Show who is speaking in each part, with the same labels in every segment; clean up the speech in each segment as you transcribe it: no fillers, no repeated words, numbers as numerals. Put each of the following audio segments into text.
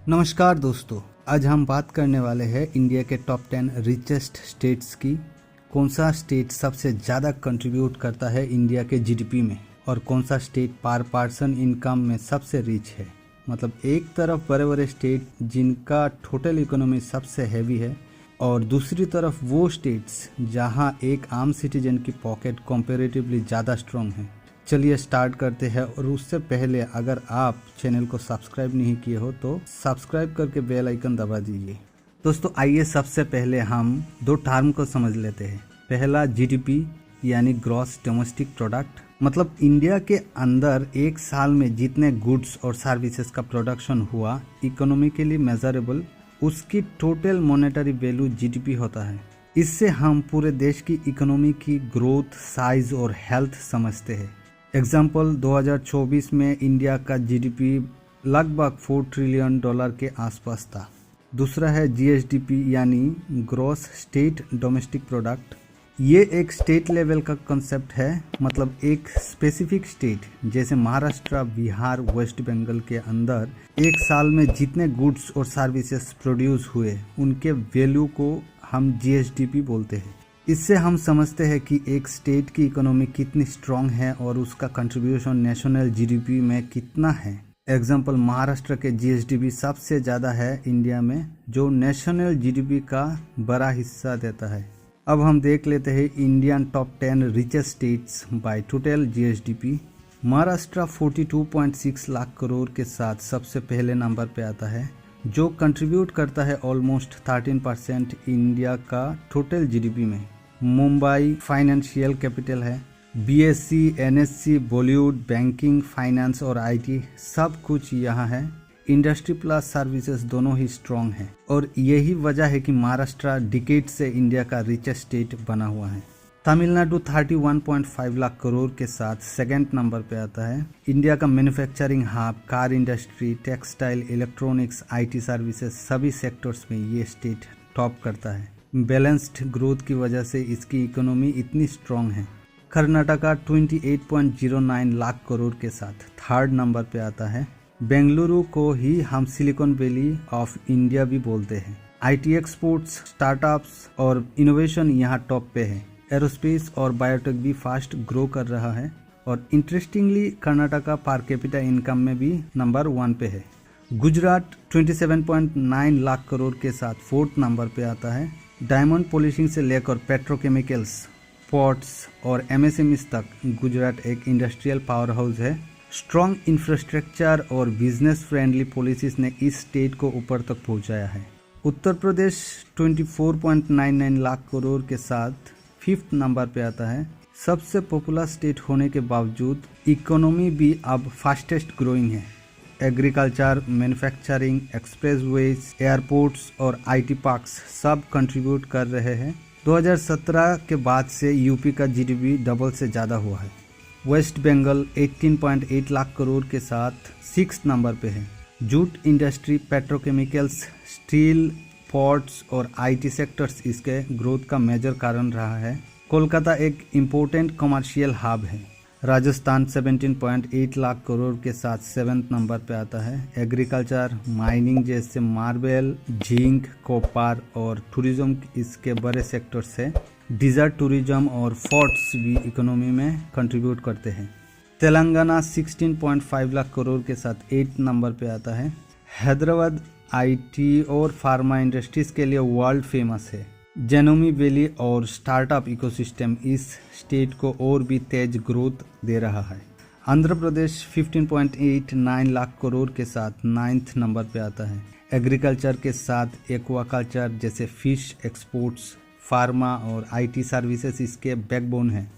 Speaker 1: नमस्कार दोस्तों, आज हम बात करने वाले हैं इंडिया के टॉप 10 रिचेस्ट स्टेट्स की। कौन सा स्टेट सबसे ज़्यादा कंट्रीब्यूट करता है इंडिया के जीडीपी में और कौन सा स्टेट पर पर्सन इनकम में सबसे रिच है। मतलब एक तरफ बड़े बड़े स्टेट जिनका टोटल इकोनॉमी सबसे हैवी है और दूसरी तरफ वो स्टेट्स जहां एक आम सिटीजन की पॉकेट कंपैरेटिवली ज़्यादा स्ट्रॉन्ग है। चलिए स्टार्ट करते हैं। और उससे पहले अगर आप चैनल को सब्सक्राइब नहीं किए हो तो सब्सक्राइब करके बेल आइकन दबा दीजिए। दोस्तों आइए सबसे पहले हम दो टर्म को समझ लेते हैं। पहला जीडीपी यानी ग्रॉस डोमेस्टिक प्रोडक्ट, मतलब इंडिया के अंदर एक साल में जितने गुड्स और सर्विसेज का प्रोडक्शन हुआ इकोनॉमिकली मेजरेबल, उसकी टोटल मॉनेटरी वैल्यू जीडीपी होता है। इससे हम पूरे देश की इकोनॉमी की ग्रोथ, साइज और हेल्थ समझते हैं। एग्जाम्पल 2024 में इंडिया का जीडीपी लगभग $4 ट्रिलियन के आसपास था। दूसरा है जीएसडीपी यानी ग्रॉस स्टेट डोमेस्टिक प्रोडक्ट। ये एक स्टेट लेवल का कंसेप्ट है, मतलब एक स्पेसिफिक स्टेट जैसे महाराष्ट्र, बिहार, वेस्ट बंगाल के अंदर एक साल में जितने गुड्स और सर्विसेज प्रोड्यूस हुए उनके वैल्यू को हम जीएसडीपी बोलते हैं। इससे हम समझते हैं कि एक स्टेट की इकोनॉमी कितनी स्ट्रांग है और उसका कंट्रीब्यूशन नेशनल जीडीपी में कितना है। एग्जांपल महाराष्ट्र के जीएसडीपी सबसे ज़्यादा है इंडिया में, जो नेशनल जीडीपी का बड़ा हिस्सा देता है। अब हम देख लेते हैं Indian top 10 richest states by total GSDP. Maharashtra 42.6 lakh crore के साथ सबसे पहले नंबर पे आता है, जो कंट्रीब्यूट करता है ऑलमोस्ट 13% इंडिया का टोटल जीडीपी में। मुंबई फाइनेंशियल कैपिटल है। BSc, NSC, Bollywood, banking, finance और आईटी सब कुछ यहाँ है। इंडस्ट्री प्लस सर्विसेज दोनों ही स्ट्रॉन्ग हैं और यही वजह है कि महाराष्ट्र डिकेड से इंडिया का रिचेस्ट स्टेट बना हुआ है। तमिलनाडु 31.5 लाख करोड़ के साथ सेकंड नंबर पे आता है। इंडिया का manufacturing hub, car industry, textile, electronics, IT services सभी सेक्टर्स में ये स्टेट टॉप करता है। बैलेंस्ड ग्रोथ की वजह से इसकी इकोनॉमी इतनी स्ट्रॉन्ग है। कर्नाटका 28.09 लाख करोड़ के साथ थर्ड नंबर पे आता है। बेंगलुरु को ही हम सिलिकॉन वैली ऑफ इंडिया भी बोलते हैं। आईटी एक्सपोर्ट्स, स्टार्टअप्स और इनोवेशन यहाँ टॉप पे है। एरोस्पेस और बायोटेक भी फास्ट ग्रो कर रहा है। और interestingly Karnataka per capita income में भी नंबर 1 पे है। गुजरात 27.9 लाख करोड़ के साथ फोर्थ नंबर पे आता है। डायमंड पॉलिशिंग से लेकर पेट्रोकेमिकल्स, पोर्ट्स और एमएसएमईज तक गुजरात एक इंडस्ट्रियल पावर हाउस है। स्ट्रॉन्ग इंफ्रास्ट्रक्चर और बिजनेस फ्रेंडली पॉलिसीज ने इस स्टेट को ऊपर तक पहुंचाया है। उत्तर प्रदेश 24.99 लाख करोड़ के साथ फिफ्थ नंबर पे आता है। सबसे पॉपुलर स्टेट होने के बावजूद इकोनॉमी भी अब फास्टेस्ट ग्रोइंग है। एग्रीकल्चर, मैन्युफैक्चरिंग, एक्सप्रेसवेज, एयरपोर्ट्स और आईटी पार्क्स सब कंट्रीब्यूट कर रहे हैं। 2017 के बाद से यूपी का जीडीपी डबल से ज़्यादा हुआ है। वेस्ट बंगाल 18.8 लाख करोड़ के साथ 6th नंबर पे है। Jute industry, petrochemicals, steel, ports और आईटी सेक्टर्स इसके ग्रोथ का मेजर कारण रहा है। कोलकाता एक इम्पोर्टेंट कमर्शियल हब है। राजस्थान 17.8 लाख करोड़ के साथ 7th नंबर पे आता है। एग्रीकल्चर, माइनिंग जैसे मार्बल, जिंक, कॉपर और टूरिज्म इसके बड़े सेक्टर्स है। डिजर्ट टूरिज्म और फोर्ट्स भी इकोनॉमी में कंट्रीब्यूट करते हैं। तेलंगाना 16.5 लाख करोड़ के साथ 8th नंबर पे आता है। हैदराबाद आईटी और फार्मा इंडस्ट्रीज के लिए वर्ल्ड फेमस है। जेनोमी वैली और स्टार्टअप इकोसिस्टम इस स्टेट को और भी तेज ग्रोथ दे रहा है। आंध्र प्रदेश 15.89 लाख करोड़ के साथ 9th नंबर पे आता है। एग्रीकल्चर के साथ एक्वाकल्चर जैसे फिश एक्सपोर्ट्स, फार्मा और आईटी सर्विसेज इसके बैकबोन है।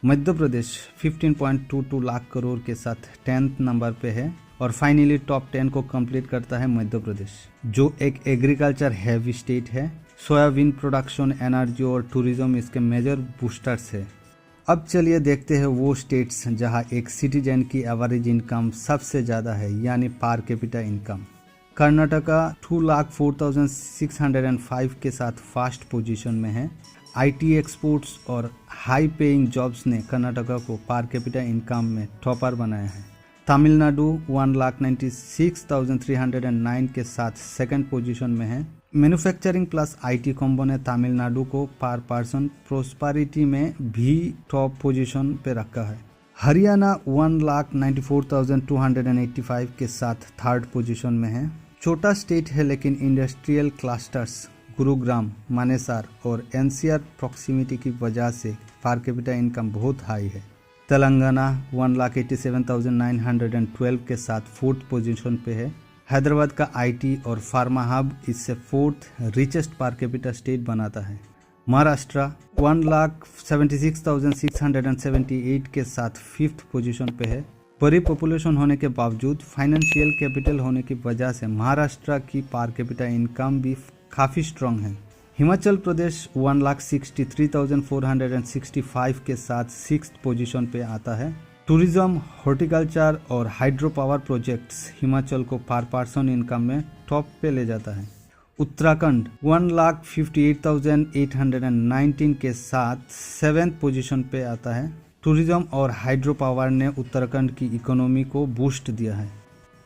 Speaker 1: मध्य प्रदेश 15.22 लाख करोड़ के साथ 10th नंबर पे है। और फाइनली टॉप 10 को कंप्लीट करता है मध्य प्रदेश, जो एक एग्रीकल्चर हैवी स्टेट है। सोयाबीन प्रोडक्शन, एनर्जी और टूरिज्म इसके मेजर बूस्टर्स है। अब चलिए देखते हैं वो स्टेट्स जहां एक सिटीजन की एवरेज इनकम सबसे ज़्यादा है, यानी पर कैपिटा इनकम। कर्नाटका 2,04,605 के साथ फर्स्ट पोजीशन में है। आईटी एक्सपोर्ट्स और हाई पेइंग जॉब्स ने कर्नाटका को पर कैपिटा इनकम में टॉपर बनाया है। तमिलनाडु 1,96,309 के साथ सेकंड पोजीशन में है। मैन्युफैक्चरिंग प्लस आईटी कॉम्बो ने तमिलनाडु को पर पर्सन प्रोस्पेरिटी में भी टॉप पोजीशन पे रखा है। हरियाणा 1,94,285 के साथ थर्ड पोजीशन में है। छोटा स्टेट है लेकिन इंडस्ट्रियल क्लस्टर्स गुरुग्राम, मानेसर और एनसीआर प्रॉक्सिमिटी की वजह से पर कैपिटा इनकम बहुत हाई है। तेलंगाना 1,87,912 के साथ फोर्थ पोजीशन पे है। हैदराबाद का आईटी और फार्मा हब इससे fourth richest per capita state बनाता है। महाराष्ट्र 1,76,678 के साथ फिफ्थ पोजीशन पे है। बड़ी पॉपुलेशन होने के बावजूद फाइनेंशियल कैपिटल होने की वजह से महाराष्ट्र की पर कैपिटा इनकम भी काफ़ी स्ट्रॉन्ग है। हिमाचल प्रदेश 1,63,465 के साथ सिक्स्थ पोजीशन पे आता है। टूरिज्म, हॉर्टिकल्चर और हाइड्रो पावर प्रोजेक्ट्स हिमाचल को पर पर्सन इनकम में टॉप पे ले जाता है। उत्तराखंड 1,58,819 के साथ सेवेंथ पोजीशन पे आता है। टूरिज्म और हाइड्रो पावर ने उत्तराखंड की इकोनॉमी को बूस्ट दिया है।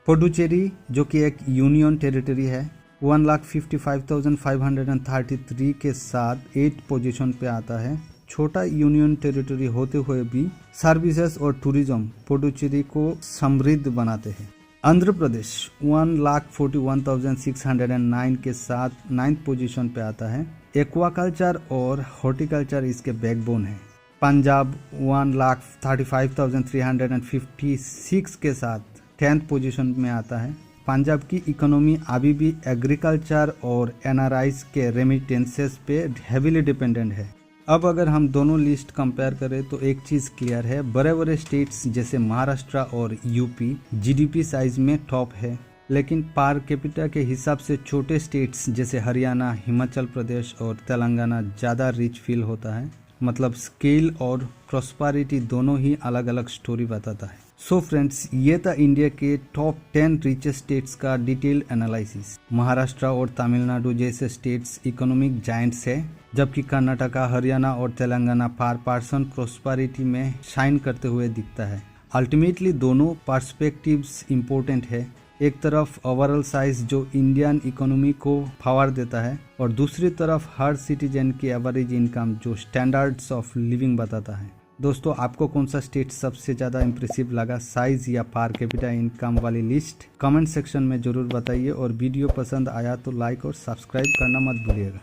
Speaker 1: पुडुचेरी जो कि एक यूनियन टेरिटरी है 1,55,533 के साथ 8th पोजीशन पे आता है। छोटा यूनियन टेरिटरी होते हुए भी सर्विसेज और टूरिज्म पुडुचेरी को समृद्ध बनाते हैं। आंध्र प्रदेश 1,41,609 के साथ 9th पोजीशन पे आता है। एक्वाकल्चर और हॉर्टिकल्चर इसके बैकबोन है। पंजाब 1,35,356 के साथ 10th पोजीशन में आता है। पंजाब की इकोनॉमी अभी भी एग्रीकल्चर और एनआरआईज के रेमिटेंसेस पे हेवीली डिपेंडेंट है। अब अगर हम दोनों लिस्ट कंपेयर करें तो एक चीज़ क्लियर है, बड़े बड़े स्टेट्स जैसे महाराष्ट्र और यूपी जीडीपी साइज में टॉप है, लेकिन पर कैपिटा के हिसाब से छोटे स्टेट्स जैसे हरियाणा, हिमाचल प्रदेश और तेलंगाना ज़्यादा रिच फील होता है। मतलब स्केल और प्रॉस्पेरिटी दोनों ही अलग अलग स्टोरी बताता है। सो फ्रेंड्स, ये था इंडिया के टॉप 10 रिचेस्ट स्टेट्स का डिटेल्ड एनालिसिस। महाराष्ट्र और तमिलनाडु जैसे स्टेट्स इकोनॉमिक जायंट्स है, जबकि कर्नाटका, हरियाणा और तेलंगाना पर पर्सन प्रॉस्पेरिटी में शाइन करते हुए दिखता है। अल्टीमेटली दोनों पर्सपेक्टिव्स इम्पोर्टेंट है। एक तरफ ओवरऑल साइज जो इंडियन इकोनॉमी को पावर देता है और दूसरी तरफ हर सिटीजन की एवरेज इनकम जो स्टैंडर्ड्स ऑफ लिविंग बताता है। दोस्तों, आपको कौन सा स्टेट सबसे ज़्यादा इम्प्रेसिव लगा, साइज या पर कैपिटा इनकम वाली लिस्ट? कमेंट सेक्शन में ज़रूर बताइए और वीडियो पसंद आया तो लाइक और सब्सक्राइब करना मत भूलिएगा।